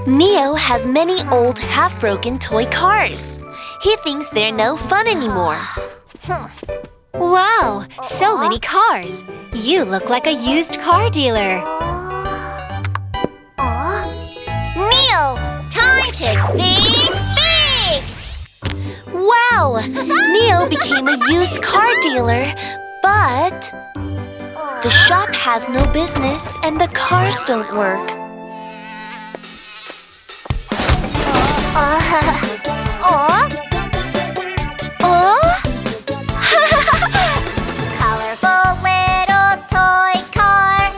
Neo has many old, half-broken toy cars. He thinks they're no fun anymore. Wow, so many cars. You look like a used car dealer. Neo, time to think big! Wow! Neo became a used car dealer, but the shop has no business and the cars don't work. Colorful little toy car,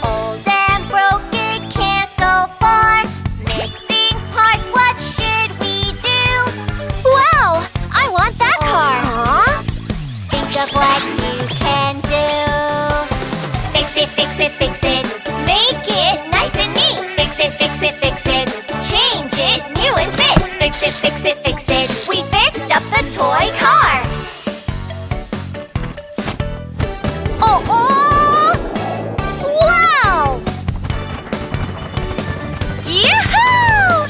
old and broken, can't go far. Missing parts, what should we do? Wow, I want that car. Think of what you can do. Fix it, fix it, fix it. Make it nice and neat. Fix it, fix it, fix it. Change it, new and fit. Fix it, fix it, fix it. We fixed up the toy car. Oh! Wow! Yoo-hoo!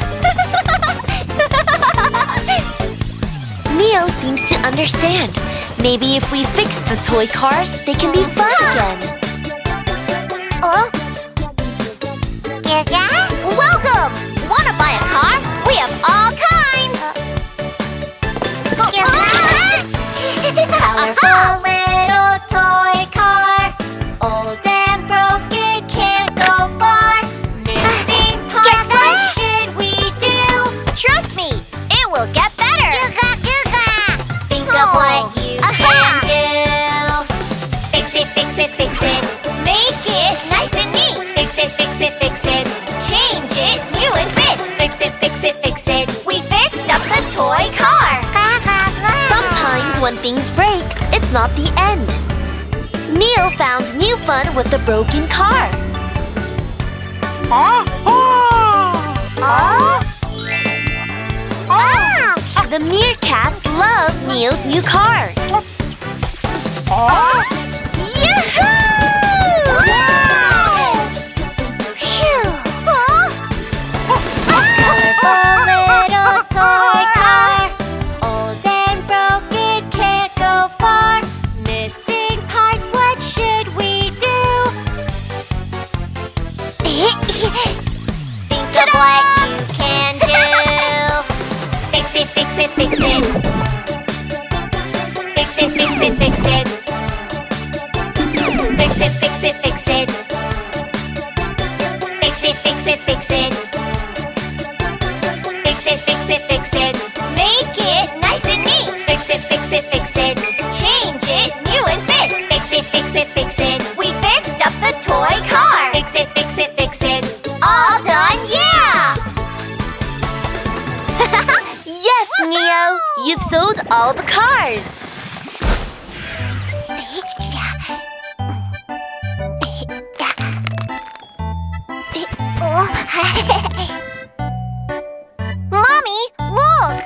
Neo seems to understand. Maybe if we fix the toy cars, they can be fun again. Welcome! Wanna buy a car? We have all kinds! Colorful little toy car, old and broken, can't go far. Missing parts, what should we do? Trust me, it will get better. Think of what you can do. Fix it, fix it, fix it. Make it nice and neat. Fix it, fix it, fix it. Change it, new and fit. Fix it, fix it, fix it. We fixed up the toy car. Sometimes when things break, it's not the end. Neo found new fun with the broken car. The meerkats love Neo's new car. Colorful little toy car, old and broken, can't go far. Missing parts, what should we do? Think of what you can do. Fix it, fix it, fix it. Fix it, fix it, fix it. Fix it, fix it, fix it. Fix it, fix it, fix it. Fix it, fix it, fix it. Make it nice and neat. Fix it, fix it, fix it. Change it, new and fit. Fix it, fix it, fix it. We fixed up the toy car. Fix it, fix it, fix it. All done, yeah! Yes, Neo! You've sold all the cars. Mommy, look!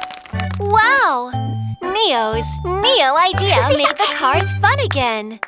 Wow, Neo's Neo idea made the cars fun again.